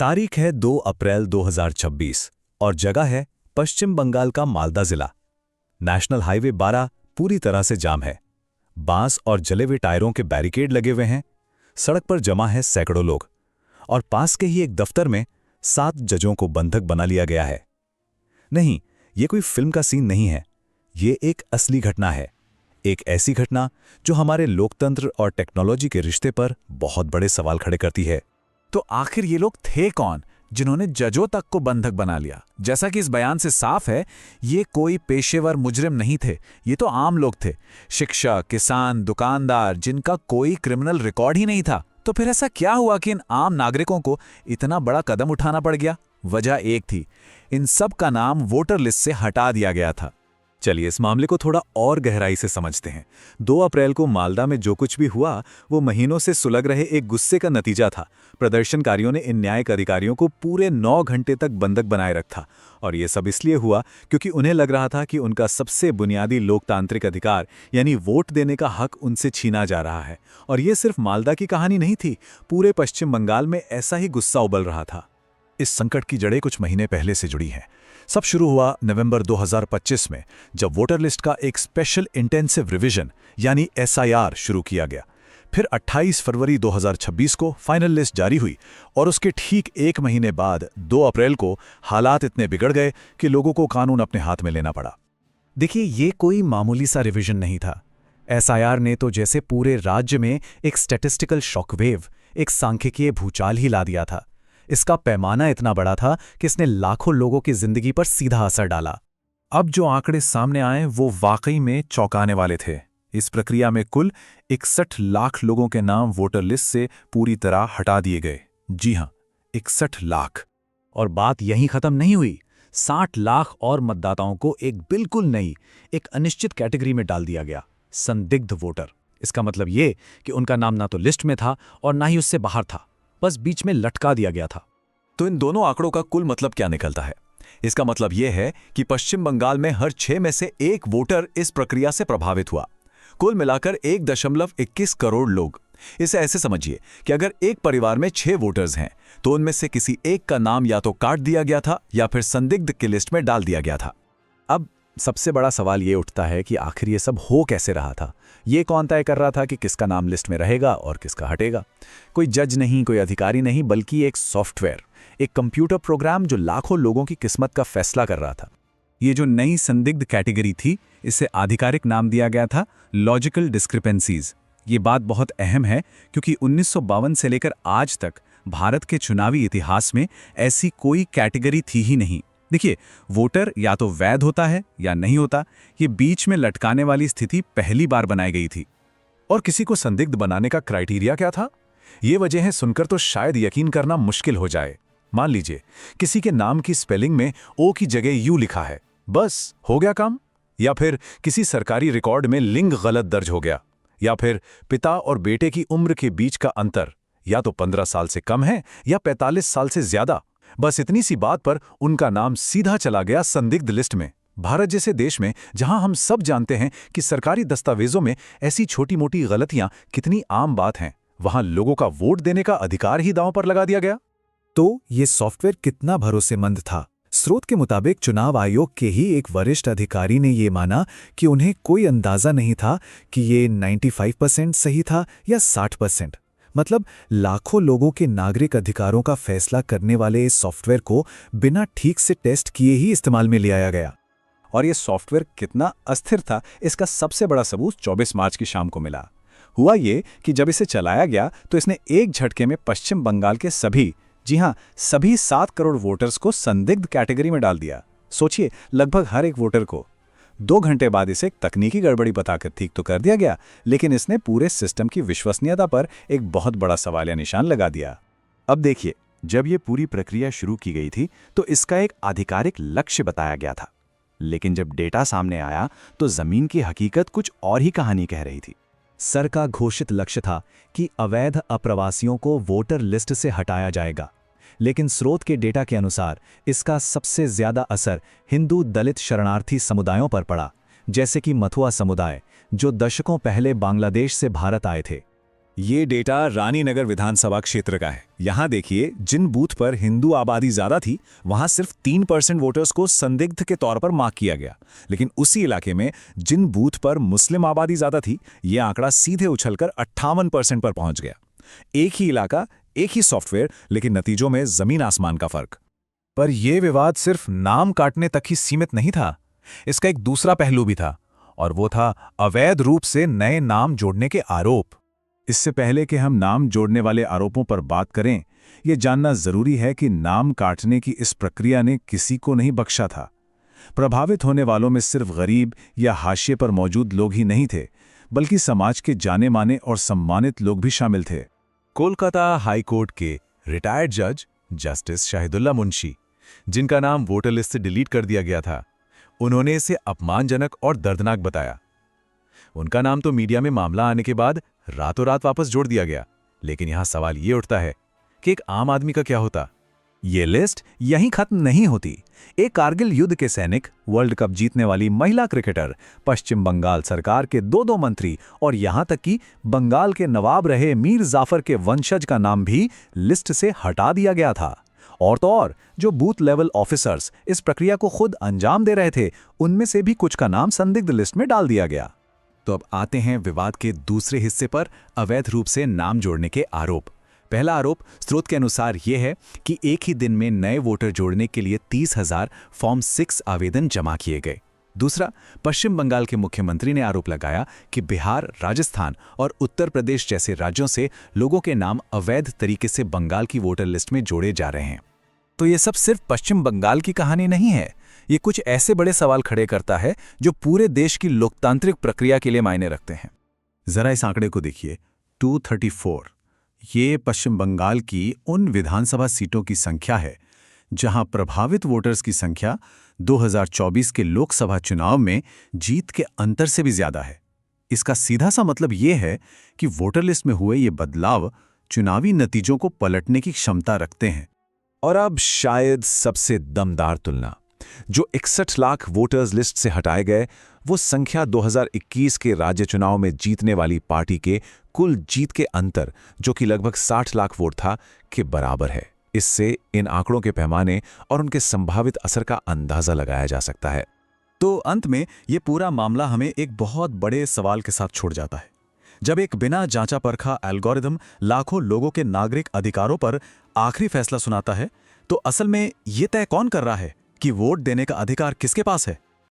तारीख है 2 अप्रैल 2026 और जगह है पश्चिम बंगाल का मालदा जिला। नेशनल हाईवे 12 पूरी तरह से जाम है। बांस और जले हुए टायरों के बैरिकेड लगे हुए हैं। सड़क पर जमा है सैकड़ों लोग और पास के ही एक दफ्तर में 7 जजों को बंधक बना लिया गया है। नहीं, ये कोई फिल्म का सीन नहीं है। ये एक असली घटना है। एक ऐसी घटना जो हमारे लोकतंत्र और टेक्नोलॉजी के रिश्ते पर बहुत बड़े सवाल खड़े करती है। तो आखिर ये लोग थे कौन जिन्होंने जजों तक को बंधक बना लिया? जैसा कि इस बयान से साफ है, ये कोई पेशेवर मुजरिम नहीं थे। ये तो आम लोग थे, शिक्षक, किसान, दुकानदार, जिनका कोई क्रिमिनल रिकॉर्ड ही नहीं था। तो फिर ऐसा क्या हुआ कि इन आम नागरिकों को इतना बड़ा कदम उठाना पड़ गया? वजह एक थी, इन सब का नाम वोटर लिस्ट से हटा दिया गया था। चलिए इस मामले को थोड़ा और गहराई से समझते हैं। 2 अप्रैल को मालदा में जो कुछ भी हुआ वो महीनों से सुलग रहे एक गुस्से का नतीजा था। प्रदर्शनकारियों ने इन न्यायिक अधिकारियों को पूरे 9 घंटे तक बंधक बनाए रखा और ये सब इसलिए हुआ क्योंकि उन्हें लग रहा था कि उनका सबसे बुनियादी लोकतांत्रिक अधिकार यानी वोट देने का हक उनसे छीना जा रहा है। और ये सिर्फ मालदा की कहानी नहीं थी, पूरे पश्चिम बंगाल में ऐसा ही गुस्सा उबल रहा था। इस संकट की जड़ें कुछ महीने पहले से जुड़ी हैं। सब शुरू हुआ नवंबर 2025 में, जब वोटर लिस्ट का एक स्पेशल इंटेंसिव रिवीजन यानी SIR शुरू किया गया। फिर 28 फरवरी 2026 को फाइनल लिस्ट जारी हुई और उसके ठीक एक महीने बाद 2 अप्रैल को हालात इतने बिगड़ गए कि लोगों को कानून अपने हाथ में लेना पड़ा। देखिए, ये कोई मामूली सा रिवीजन नहीं था। SIR ने तो जैसे पूरे राज्य में एक स्टैटिस्टिकल शॉकवेव, एक सांख्यिकीय भूचाल ही ला दिया था। इसका पैमाना इतना बड़ा था कि इसने लाखों लोगों की जिंदगी पर सीधा असर डाला। अब जो आंकड़े सामने आए वो वाकई में चौंकाने वाले थे। इस प्रक्रिया में कुल 61 लाख लोगों के नाम वोटर लिस्ट से पूरी तरह हटा दिए गए। जी हां, 61 लाख। और बात यहीं खत्म नहीं हुई। 60 लाख और मतदाताओं को एक बिल्कुल नई, एक अनिश्चित कैटेगरी में डाल दिया गया, संदिग्ध वोटर। इसका मतलब ये कि उनका नाम ना तो लिस्ट में था और ना ही उससे बाहर था, बस बीच में लटका दिया गया था। तो इन दोनों आंकड़ों का कुल मतलब क्या निकलता है? इसका मतलब यह है कि पश्चिम बंगाल में हर 6 में से 1 वोटर इस प्रक्रिया से प्रभावित हुआ। कुल मिलाकर 1.21 करोड़ लोग। इसे ऐसे समझिए कि अगर एक परिवार में 6 वोटर्स हैं तो उनमें से किसी एक का नाम या तो काट दिया गया था या फिर संदिग्ध की लिस्ट में डाल दिया गया था। अब सबसे बड़ा सवाल ये उठता है कि आखिर ये सब हो कैसे रहा था? ये कौन तय कर रहा था कि किसका नाम लिस्ट में रहेगा और किसका हटेगा? कोई जज नहीं, कोई अधिकारी नहीं, बल्कि एक सॉफ्टवेयर, एक कंप्यूटर प्रोग्राम जो लाखों लोगों की किस्मत का फैसला कर रहा था। ये जो नई संदिग्ध कैटेगरी थी, इसे आधिकारिक नाम दिया गया था लॉजिकल डिस्क्रिपेंसीज। ये बात बहुत अहम है क्योंकि 1952 से लेकर आज तक भारत के चुनावी इतिहास में ऐसी कोई कैटेगरी थी ही नहीं। देखिए, वोटर या तो वैध होता है या नहीं होता, ये बीच में लटकाने वाली स्थिति पहली बार बनाई गई थी। और किसी को संदिग्ध बनाने का क्राइटेरिया क्या था? ये वजहें सुनकर तो शायद यकीन करना मुश्किल हो जाए। मान लीजिए किसी के नाम की स्पेलिंग में ओ की जगह यू लिखा है, बस हो गया काम। या फिर किसी सरकारी रिकॉर्ड में लिंग गलत दर्ज हो गया, या फिर पिता और बेटे की उम्र के बीच का अंतर या तो 15 साल से कम है या 45 साल से ज्यादा। बस इतनी सी बात पर उनका नाम सीधा चला गया संदिग्ध लिस्ट में। भारत जैसे देश में जहां हम सब जानते हैं कि सरकारी दस्तावेजों में ऐसी छोटी मोटी गलतियां कितनी आम बात हैं, वहां लोगों का वोट देने का अधिकार ही दांव पर लगा दिया गया। तो ये सॉफ्टवेयर कितना भरोसेमंद था? स्रोत के मुताबिक चुनाव आयोग के ही एक वरिष्ठ अधिकारी ने ये माना कि उन्हें कोई अंदाजा नहीं था कि ये 95% सही था या 60%। मतलब लाखों लोगों के नागरिक अधिकारों का फैसला करने वाले इस सॉफ्टवेयर को बिना ठीक से टेस्ट किए ही इस्तेमाल में ले आया गया। और ये सॉफ्टवेयर कितना अस्थिर था, इसका सबसे बड़ा सबूत 24 मार्च की शाम को मिला। हुआ ये कि जब इसे चलाया गया तो इसने एक झटके में पश्चिम बंगाल के सभी, जी हां, सभी 7 करोड़ वोटर्स को संदिग्ध कैटेगरी में डाल दिया। सोचिए, लगभग हर एक वोटर को। 2 घंटे बाद इसे तकनीकी गड़बड़ी बताकर ठीक तो कर दिया गया, लेकिन इसने पूरे सिस्टम की विश्वसनीयता पर एक बहुत बड़ा सवालिया निशान लगा दिया। अब देखिए, जब ये पूरी प्रक्रिया शुरू की गई थी तो इसका एक आधिकारिक लक्ष्य बताया गया था, लेकिन जब डेटा सामने आया तो जमीन की हकीकत कुछ और ही कहानी कह रही थी। सर का घोषित लक्ष्य था कि अवैध अप्रवासियों को वोटर लिस्ट से हटाया जाएगा, लेकिन स्रोत के डेटा के अनुसार इसका सबसे ज्यादा असर हिंदू दलित शरणार्थी समुदायों पर पड़ा, जैसे कि मथुआ समुदाय, जो दशकों पहले बांग्लादेश से भारत आए थे। ये डेटा रानीनगर विधानसभा क्षेत्र का है। यहाँ देखिए, जिन बूथ पर हिंदू आबादी ज्यादा थी वहां सिर्फ 3% वोटर्स को संदिग्ध के तौर पर मार्क किया गया, लेकिन उसी इलाके में जिन बूथ पर मुस्लिम आबादी ज्यादा थी ये आंकड़ा सीधे उछलकर 58% पर पहुंच गया। एक ही इलाका, एक ही सॉफ्टवेयर, लेकिन नतीजों में जमीन आसमान का फर्क। पर यह विवाद सिर्फ नाम काटने तक ही सीमित नहीं था। इसका एक दूसरा पहलू भी था, और वो था अवैध रूप से नए नाम जोड़ने के आरोप। इससे पहले कि हम नाम जोड़ने वाले आरोपों पर बात करें, ये जानना जरूरी है कि नाम काटने की इस प्रक्रिया ने किसी को नहीं बख्शा था। प्रभावित होने वालों में सिर्फ गरीब या हाशिए पर मौजूद लोग ही नहीं थे, बल्कि समाज के जाने माने और सम्मानित लोग भी शामिल थे। कोलकाता हाई कोर्ट के रिटायर्ड जज जस्टिस शाहिदुल्ला मुंशी, जिनका नाम वोटर लिस्ट से डिलीट कर दिया गया था, उन्होंने इसे अपमानजनक और दर्दनाक बताया। उनका नाम तो मीडिया में मामला आने के बाद रातों रात वापस जोड़ दिया गया, लेकिन यहां सवाल ये उठता है कि एक आम आदमी का क्या होता। ये लिस्ट यहीं खत्म नहीं होती। एक कारगिल युद्ध के सैनिक, वर्ल्ड कप जीतने वाली महिला क्रिकेटर, पश्चिम बंगाल सरकार के 2 मंत्री और यहां तक कि बंगाल के नवाब रहे मीर जाफर के वंशज का नाम भी लिस्ट से हटा दिया गया था। और तो और, जो बूथ लेवल ऑफिसर्स इस प्रक्रिया को खुद अंजाम दे रहे थे, उनमें से भी कुछ का नाम संदिग्ध लिस्ट में डाल दिया गया। तो अब आते हैं विवाद के दूसरे हिस्से पर, अवैध रूप से नाम जोड़ने के आरोप। पहला आरोप स्रोत के अनुसार यह है कि एक ही दिन में नए वोटर जोड़ने के लिए 30,000 फॉर्म 6 आवेदन जमा किए गए। दूसरा, पश्चिम बंगाल के मुख्यमंत्री ने आरोप लगाया कि बिहार, राजस्थान और उत्तर प्रदेश जैसे राज्यों से लोगों के नाम अवैध तरीके से बंगाल की वोटर लिस्ट में जोड़े जा रहे हैं। तो ये सब सिर्फ पश्चिम बंगाल की कहानी नहीं है। ये कुछ ऐसे बड़े सवाल खड़े करता है जो पूरे देश की लोकतांत्रिक प्रक्रिया के लिए मायने रखते हैं। जरा इस आंकड़े को देखिए, 234। ये पश्चिम बंगाल की उन विधानसभा सीटों की संख्या है जहां प्रभावित वोटर्स की संख्या 2024 के लोकसभा चुनाव में जीत के अंतर से भी ज्यादा है। इसका सीधा सा मतलब ये है कि वोटर लिस्ट में हुए ये बदलाव चुनावी नतीजों को पलटने की क्षमता रखते हैं। और अब शायद सबसे दमदार तुलना, जो 61 लाख वोटर्स लिस्ट से हटाए गए, वो संख्या 2021 के राज्य चुनाव में जीतने वाली पार्टी के कुल जीत के अंतर, जो कि लगभग 60 लाख वोट था, के बराबर है। इससे इन आंकड़ों के पैमाने और उनके संभावित असर का अंदाजा लगाया जा सकता है। तो अंत में ये पूरा मामला हमें एक बहुत बड़े सवाल के साथ छोड़ जाता है। जब एक बिना जांचा परखा एल्गोरिदम लाखों लोगों के नागरिक अधिकारों पर आखिरी फैसला सुनाता है, तो असल में ये तय कौन कर रहा है कि वोट देने का अधिकार किसके पास है?